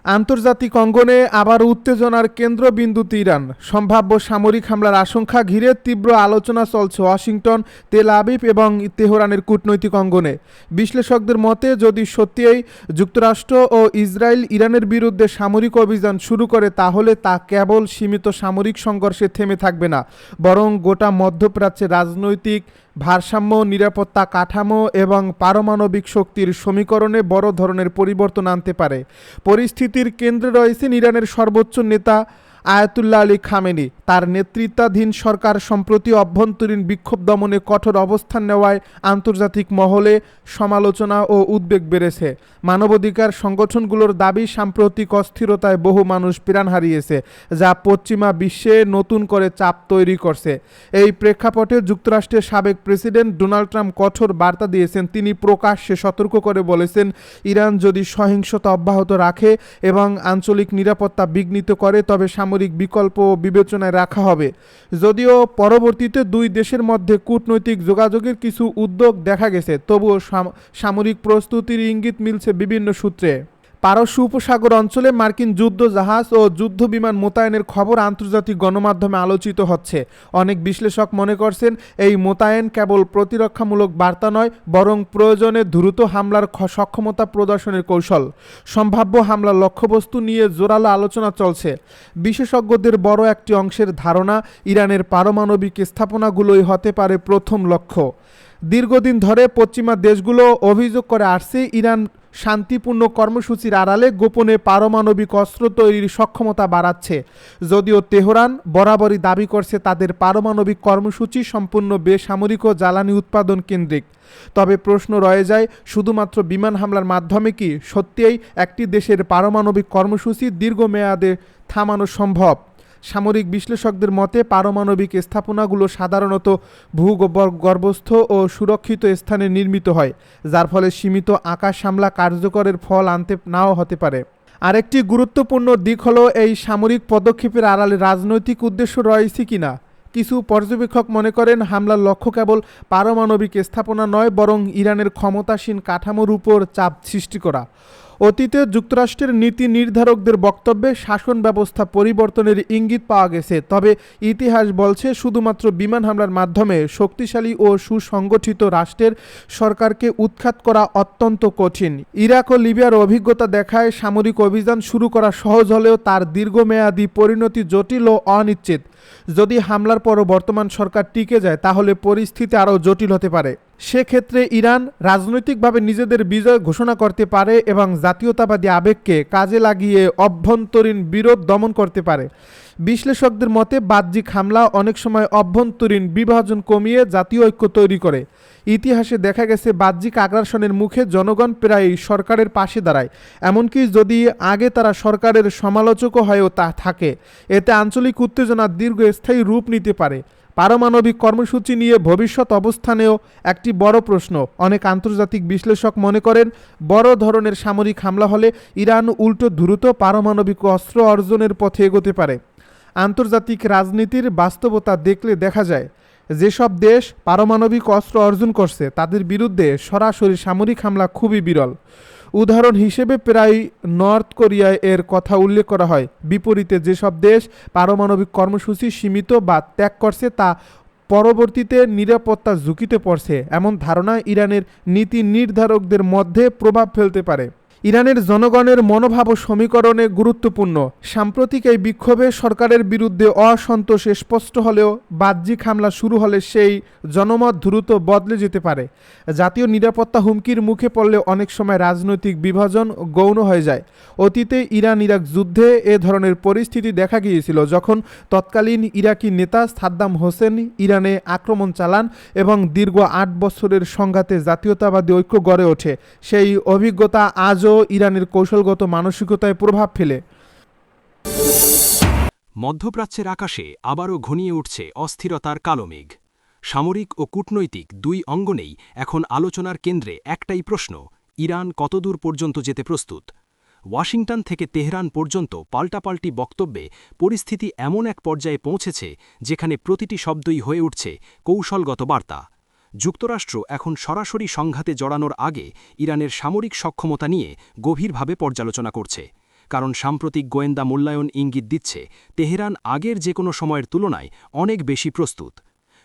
আন্তর্জাতিক অঙ্গনে আবার উত্তেজনার কেন্দ্রবিন্দুতে ইরান। সম্ভাব্য সামরিক হামলার আশঙ্কা ঘিরে তীব্র আলোচনা চলছে ওয়াশিংটন, তেল আবিব এবং তেহরানের কূটনৈতিক অঙ্গনে। বিশ্লেষকদের মতে, যদি সত্যিই যুক্তরাষ্ট্র ও ইসরায়েল ইরানের বিরুদ্ধে সামরিক অভিযান শুরু করে, তাহলে তা কেবল সীমিত সামরিক সংঘর্ষে থেমে থাকবে না, বরং গোটা মধ্যপ্রাচ্যের রাজনৈতিক ভারসাম্য, নিরাপত্তা কাঠামো এবং পারমাণবিক শক্তির সমীকরণে বড় ধরনের পরিবর্তন আনতে পারে। পরিস্থিতির কেন্দ্রে রয়েছেন ইরানের সর্বোচ্চ নেতা আয়াতুল্লাহ আলী খামেনি। তার নেতৃত্বাধীন সরকার সম্প্রতি অভ্যন্তরীণ বিক্ষোভ দমনে কঠোর অবস্থান নেওয়ায় আন্তর্জাতিক মহলে সমালোচনা ও উদ্বেগ বেড়েছে। মানবাধিকার সংগঠনগুলোর দাবি, সাম্প্রতিক অস্থিরতায় বহু মানুষ প্রাণ হারিয়েছে, যা পশ্চিমা বিশ্বে নতুন করে চাপ তৈরি করছে। এই প্রেক্ষাপটে যুক্তরাষ্ট্রের সাবেক প্রেসিডেন্ট ডোনাল্ড ট্রাম্প কঠোর বার্তা দিয়েছেন। তিনি প্রকাশ্যে সতর্ক করে বলেছেন, ইরান যদি সহিংসতা অব্যাহত রাখে এবং আঞ্চলিক নিরাপত্তা বিঘ্নিত করে, তবে সামরিক বিকল্প বিবেচনায় রাখা হবে। যদিও পরবর্তীতে দুই দেশের মধ্যে কূটনৈতিক যোগাযোগের কিছু উদ্যোগ দেখা গেছে, তবুও সামরিক প্রস্তুতির ইঙ্গিত মিলছে বিভিন্ন সূত্রে। পারস্য উপসাগর অঞ্চলে মার্কিন যুদ্ধ জাহাজ ও যুদ্ধ বিমান মোতায়েনের খবর আন্তর্জাতিক গণমাধ্যমে আলোচিত হচ্ছে। অনেক বিশ্লেষক মনে করছেন, এই মোতায়েন কেবল প্রতিরক্ষামূলক বার্তা নয়, বরং প্রয়োজনে দ্রুত হামলার সক্ষমতা প্রদর্শনের কৌশল। সম্ভাব্য হামলার লক্ষ্যবস্তু নিয়ে জোরালো আলোচনা চলছে। বিশেষজ্ঞদের বড় একটি অংশের ধারণা, ইরানের পারমাণবিক স্থাপনাগুলোই হতে পারে প্রথম লক্ষ্য। দীর্ঘদিন ধরে পশ্চিমা দেশগুলো অভিযোগ করে আসছে, ইরান শান্তিপূর্ণ কর্মসূচির আড়ালে গোপনে পারমাণবিক অস্ত্র তৈরির সক্ষমতা বাড়াচ্ছে। যদিও তেহরান বরাবরই দাবি করছে তাদের পারমাণবিক কর্মসূচি সম্পূর্ণ বেসামরিক ও জ্বালানি উৎপাদন কেন্দ্রিক। তবে প্রশ্ন রয়ে যায়, শুধুমাত্র বিমান হামলার মাধ্যমে কি সত্যিই একটি দেশের পারমাণবিক কর্মসূচি দীর্ঘমেয়াদে থামানো সম্ভব? সামরিক বিশ্লেষকদের মতে, পারমাণবিক স্থাপনাগুলো সাধারণত ভূগর্ভস্থ ও সুরক্ষিত স্থানে নির্মিত হয়, যার ফলে সীমিত আকাশ হামলা কার্যকরের ফল আনতে নাও হতে পারে। আরেকটি গুরুত্বপূর্ণ দিক হলো, এই সামরিক পদক্ষেপের আড়ালে রাজনৈতিক উদ্দেশ্য রয়েছে কিনা। কিছু পর্যবেক্ষক মনে করেন, হামলার লক্ষ্য কেবল পারমাণবিক স্থাপনা নয়, বরং ইরানের ক্ষমতাসীন কাঠামোর উপর চাপ সৃষ্টি করা। অতীতে যুক্তরাষ্ট্রের নীতি নির্ধারকদের বক্তব্যে শাসন ব্যবস্থা পরিবর্তনের ইঙ্গিত পাওয়া গেছে, তবে ইতিহাস বলছে শুধুমাত্র বিমান হামলার মাধ্যমে শক্তিশালী ও সুসংগঠিত রাষ্ট্রের সরকারকে উৎখাত করা অত্যন্ত কঠিন। ইরাক ও লিবিয়ার অভিজ্ঞতা দেখায়, সামরিক অভিযান শুরু করা সহজ হলেও তার দীর্ঘমেয়াদী পরিণতি জটিল ও অনিশ্চিত। যদি হামলার পরও বর্তমান সরকার টিকে যায়, তাহলে পরিস্থিতি আরও জটিল হতে পারে। সেক্ষেত্রে ইরান রাজনৈতিকভাবে নিজেদের বিজয় ঘোষণা করতে পারে এবং জাতীয়তাবাদী আবেগকে কাজে লাগিয়ে অভ্যন্তরীণ বিরোধ দমন করতে পারে। বিশ্লেষকদের মতে, বাহ্যিক হামলা অনেক সময় অভ্যন্তরীণ বিভাজন কমিয়ে জাতীয় ঐক্য তৈরি করে। ইতিহাসে দেখা গেছে, বাহ্যিক আগ্রাসনের মুখে জনগণ প্রায়ই সরকারের পাশে দাঁড়ায়, এমনকি যদি আগে তারা সরকারের সমালোচকও হয়েও তা থাকে। এতে আঞ্চলিক উত্তেজনা দীর্ঘস্থায়ী রূপ নিতে পারে। পারমাণবিক কর্মসূচি নিয়ে ভবিষ্যৎ অবস্থানেও একটি বড় প্রশ্ন। অনেক আন্তর্জাতিক বিশ্লেষক মনে করেন, বড় ধরনের সামরিক হামলা হলে ইরান উল্টো দ্রুত পারমাণবিক অস্ত্র অর্জনের পথে এগোতে পারে। আন্তর্জাতিক রাজনীতির বাস্তবতা দেখলে দেখা যায়, যেসব দেশ পারমাণবিক অস্ত্র অর্জন করছে, তাদের বিরুদ্ধে সরাসরি সামরিক হামলা খুবই বিরল। উদাহরণ হিসেবে প্রায় নর্থ কোরিয়ায় এর কথা উল্লেখ করা হয়। বিপরীতে যেসব দেশ পারমাণবিক কর্মসূচি সীমিত বা ত্যাগ করছে, তা পরবর্তীতে নিরাপত্তা ঝুঁকিতে পড়ছে। এমন ধারণা ইরানের নীতি নির্ধারকদের মধ্যে প্রভাব ফেলতে পারে। ইরানের জনগণের মনোভাব ও সমীকরণে গুরুত্বপূর্ণ। সাম্প্রতিক এই বিক্ষোভে সরকারের বিরুদ্ধে অসন্তোষ স্পষ্ট হলেও বাহ্যিক হামলা শুরু হলে সেই জনমত দ্রুত বদলে যেতে পারে। জাতীয় নিরাপত্তা হুমকির মুখে পড়লে অনেক সময় রাজনৈতিক বিভাজন গৌণ হয়ে যায়। অতীতে ইরান ইরাক যুদ্ধে এ ধরনের পরিস্থিতি দেখা গিয়েছিল, যখন তৎকালীন ইরাকি নেতা সাদ্দাম হোসেন ইরানে আক্রমণ চালান এবং দীর্ঘ ৮ বছরের সংঘাতে জাতীয়তাবাদী ঐক্য গড়ে ওঠে। সেই অভিজ্ঞতা আজও ইরানের কৌশলগত মানসিকতায় প্রভাব ফেলে। মধ্যপ্রাচ্যের আকাশে আবারও ঘনিয়ে উঠছে অস্থিরতার কালো মেঘ। সামরিক ও কূটনৈতিক দুই অঙ্গনেই এখন আলোচনার কেন্দ্রে একটাই প্রশ্ন, ইরান কতদূর পর্যন্ত যেতে প্রস্তুত। ওয়াশিংটন থেকে তেহরান পর্যন্ত পাল্টাপাল্টি বক্তব্যে পরিস্থিতি এমন এক পর্যায়ে পৌঁছেছে, যেখানে প্রতিটি শব্দই হয়ে উঠছে কৌশলগত বার্তা। যুক্তরাষ্ট্র এখন সরাসরি সংঘাতে জড়ানোর আগে ইরানের সামরিক সক্ষমতা নিয়ে গভীরভাবে পর্যালোচনা করছে। কারণ সাম্প্রতিক গোয়েন্দা মূল্যায়ন ইঙ্গিত দিচ্ছে তেহরান আগের যে কোনো সময়ের তুলনায় অনেক বেশি প্রস্তুত।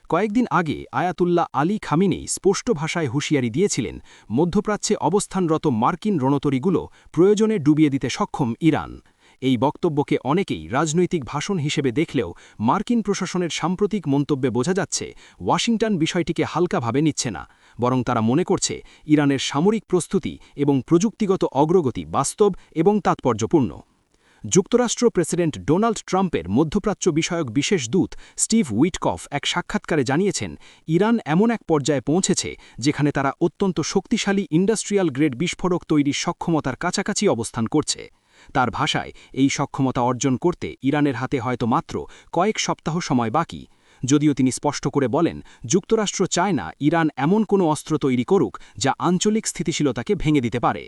কয়েকদিন আগে আয়াতুল্লাহ আলী খামিনেই স্পষ্ট ভাষায় হুঁশিয়ারি দিয়েছিলেন মধ্যপ্রাচ্যে অবস্থানরত মার্কিন রণতরীগুলো প্রয়োজনে ডুবিয়ে দিতে সক্ষম ইরান। এই বক্তব্যকে অনেকেই রাজনৈতিক ভাষণ হিসেবে দেখলেও মার্কিন প্রশাসনের সাম্প্রতিক মন্তব্যে বোঝা যাচ্ছে ওয়াশিংটন বিষয়টিকে হালকাভাবে নিচ্ছে না, বরং তারা মনে করছে ইরানের সামরিক প্রস্তুতি এবং প্রযুক্তিগত অগ্রগতি বাস্তব এবং তাৎপর্যপূর্ণ। যুক্তরাষ্ট্র প্রেসিডেন্ট ডোনাল্ড ট্রাম্পের মধ্যপ্রাচ্য বিষয়ক বিশেষ দূত স্টিভ উইটকফ এক সাক্ষাৎকারে জানিয়েছেন, ইরান এমন এক পর্যায়ে পৌঁছেছে যেখানে তারা অত্যন্ত শক্তিশালী ইন্ডাস্ট্রিয়াল গ্রেড বিস্ফোরক তৈরির সক্ষমতার কাছাকাছি অবস্থান করছে। তার ভাষায়, এই সক্ষমতা অর্জন করতে ইরানের হাতে হয়তো মাত্র কয়েক সপ্তাহ সময় বাকি। যদিও তিনি স্পষ্ট করে বলেন, যুক্তরাষ্ট্র চায় না ইরান এমন কোনো অস্ত্র তৈরি করুক যা আঞ্চলিক স্থিতিশীলতাকে ভেঙে দিতে পারে।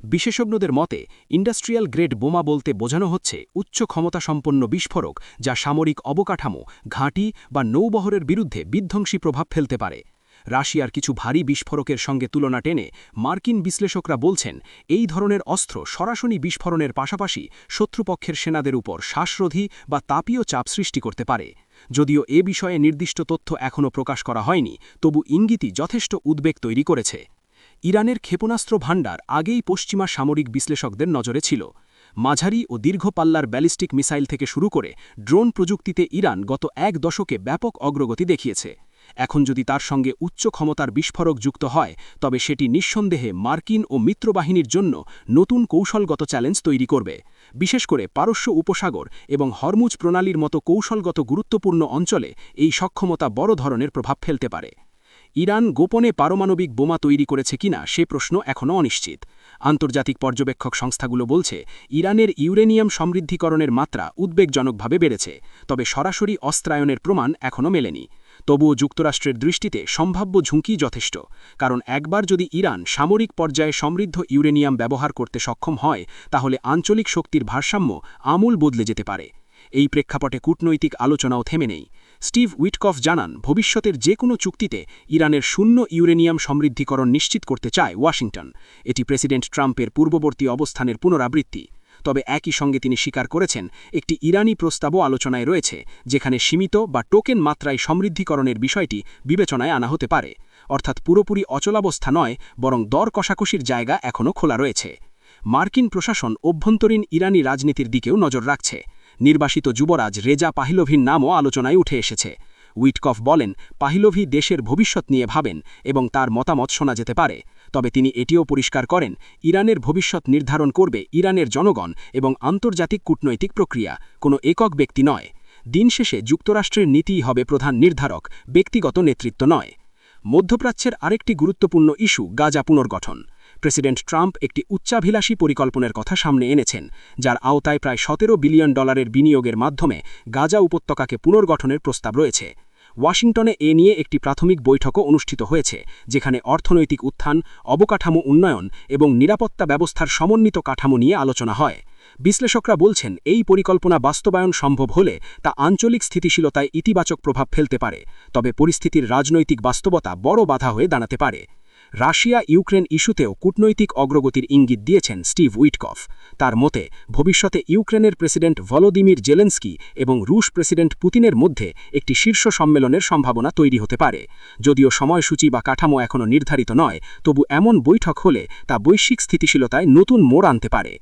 বিশেষজ্ঞদের মতে, ইন্ডাস্ট্রিয়াল গ্রেড বোমা বলতে বোঝানো হচ্ছে উচ্চ ক্ষমতাসম্পন্ন বিস্ফোরক যা সামরিক অবকাঠামো, ঘাঁটি বা নৌবহরের বিরুদ্ধে বিধ্বংসী প্রভাব ফেলতে পারে। রাশিয়ার কিছু ভারী বিস্ফোরকের সঙ্গে তুলনা টেনে মার্কিন বিশ্লেষকরা বলছেন, এই ধরনের অস্ত্র সরাসরি বিস্ফোরণের পাশাপাশি শত্রুপক্ষের সেনাদের উপর শ্বাসরোধী বা তাপীয় চাপ সৃষ্টি করতে পারে। যদিও এ বিষয়ে নির্দিষ্ট তথ্য এখনও প্রকাশ করা হয়নি, তবু ইঙ্গিতই যথেষ্ট উদ্বেগ তৈরি করেছে। ইরানের ক্ষেপণাস্ত্র ভাণ্ডার আগেই পশ্চিমা সামরিক বিশ্লেষকদের নজরে ছিল। মাঝারি ও দীর্ঘ পাল্লার ব্যালিস্টিক মিসাইল থেকে শুরু করে ড্রোন প্রযুক্তিতে ইরান গত এক দশকে ব্যাপক অগ্রগতি দেখিয়েছে। এখন যদি তার সঙ্গে উচ্চ ক্ষমতার বিস্ফোরক যুক্ত হয়, তবে সেটি নিঃসন্দেহে মার্কিন ও মিত্রবাহিনীর জন্য নতুন কৌশলগত চ্যালেঞ্জ তৈরি করবে। বিশেষ করে পারস্য উপসাগর এবং হরমুজ প্রণালীর মতো কৌশলগত গুরুত্বপূর্ণ অঞ্চলে এই সক্ষমতা বড় ধরনের প্রভাব ফেলতে পারে। ইরান গোপনে পারমাণবিক বোমা তৈরি করেছে কিনা সে প্রশ্ন এখনও অনিশ্চিত। আন্তর্জাতিক পর্যবেক্ষক সংস্থাগুলো বলছে, ইরানের ইউরেনিয়াম সমৃদ্ধিকরণের মাত্রা উদ্বেগজনকভাবে বেড়েছে, তবে সরাসরি অস্ত্রায়নের প্রমাণ এখনও মেলেনি। তবুও যুক্তরাষ্ট্রের দৃষ্টিতে সম্ভাব্য ঝুঁকি যথেষ্ট, কারণ একবার যদি ইরান সামরিক পর্যায়ে সমৃদ্ধ ইউরেনিয়াম ব্যবহার করতে সক্ষম হয়, তাহলে আঞ্চলিক শক্তির ভারসাম্য আমূল বদলে যেতে পারে। এই প্রেক্ষাপটে কূটনৈতিক আলোচনাও থেমে নেই। স্টিভ উইটকফ জানান, ভবিষ্যতের যে কোনো চুক্তিতে ইরানের শূন্য ইউরেনিয়াম সমৃদ্ধিকরণ নিশ্চিত করতে চায় ওয়াশিংটন। এটি প্রেসিডেন্ট ট্রাম্পের পূর্ববর্তী অবস্থানের পুনরাবৃত্তি। তবে একই সঙ্গে তিনি স্বীকার করেছেন, একটি ইরানি প্রস্তাবও আলোচনায় রয়েছে, যেখানে সীমিত বা টোকেন মাত্রায় সমৃদ্ধিকরণের বিষয়টি বিবেচনায় আনা হতে পারে। অর্থাৎ পুরোপুরি অচলাবস্থা নয়, বরং দর কষাকষির জায়গা এখনও খোলা রয়েছে। মার্কিন প্রশাসন অভ্যন্তরীণ ইরানি রাজনীতির দিকেও নজর রাখছে। নির্বাসিত যুবরাজ রেজা পাহিলোভির নামও আলোচনায় উঠে এসেছে। উইটকফ বলেন, পাহিলোভি দেশের ভবিষ্যৎ নিয়ে ভাবেন এবং তার মতামত শোনা যেতে পারে। তবে তিনি এটিও পরিষ্কার করেন, ইরানের ভবিষ্যৎ নির্ধারণ করবে ইরানের জনগণ এবং আন্তর্জাতিক কূটনৈতিক প্রক্রিয়া, কোনো একক ব্যক্তি নয়। দিন শেষে যুক্তরাষ্ট্রের নীতিই হবে প্রধান নির্ধারক, ব্যক্তিগত নেতৃত্ব নয়। মধ্যপ্রাচ্যের আরেকটি গুরুত্বপূর্ণ ইস্যু গাজা পুনর্গঠন। প্রেসিডেন্ট ট্রাম্প একটি উচ্চাভিলাষী পরিকল্পনার কথা সামনে এনেছেন, যার আওতায় প্রায় $17 বিলিয়ন বিনিয়োগের মাধ্যমে গাজা উপত্যকাকে পুনর্গঠনের প্রস্তাব রয়েছে। ওয়াশিংটনে এ নিয়ে একটি প্রাথমিক বৈঠকও অনুষ্ঠিত হয়েছে, যেখানে অর্থনৈতিক উত্থান, অবকাঠামো উন্নয়ন এবং নিরাপত্তা ব্যবস্থার সমন্বিত কাঠামো নিয়ে আলোচনা হয়। বিশ্লেষকরা বলছেন, এই পরিকল্পনা বাস্তবায়ন সম্ভব হলে তা আঞ্চলিক স্থিতিশীলতায় ইতিবাচক প্রভাব ফেলতে পারে, তবে পরিস্থিতির রাজনৈতিক বাস্তবতা বড় বাধা হয়ে দাঁড়াতে পারে। রাশিয়া ইউক্রেন ইস্যুতেও কূটনৈতিক অগ্রগতির ইঙ্গিত দিয়েছেন স্টিভ উইটকফ। তার মতে, ভবিষ্যতে ইউক্রেনের প্রেসিডেন্ট ভলোদিমির জেলেনস্কি এবং রুশ প্রেসিডেন্ট পুতিনের মধ্যে একটি শীর্ষ সম্মেলনের সম্ভাবনা তৈরি হতে পারে। যদিও সময়সূচি বা কাঠামো এখনও নির্ধারিত নয়, তবু এমন বৈঠক হলে তা বৈশ্বিক স্থিতিশীলতায় নতুন মোড় আনতে পারে।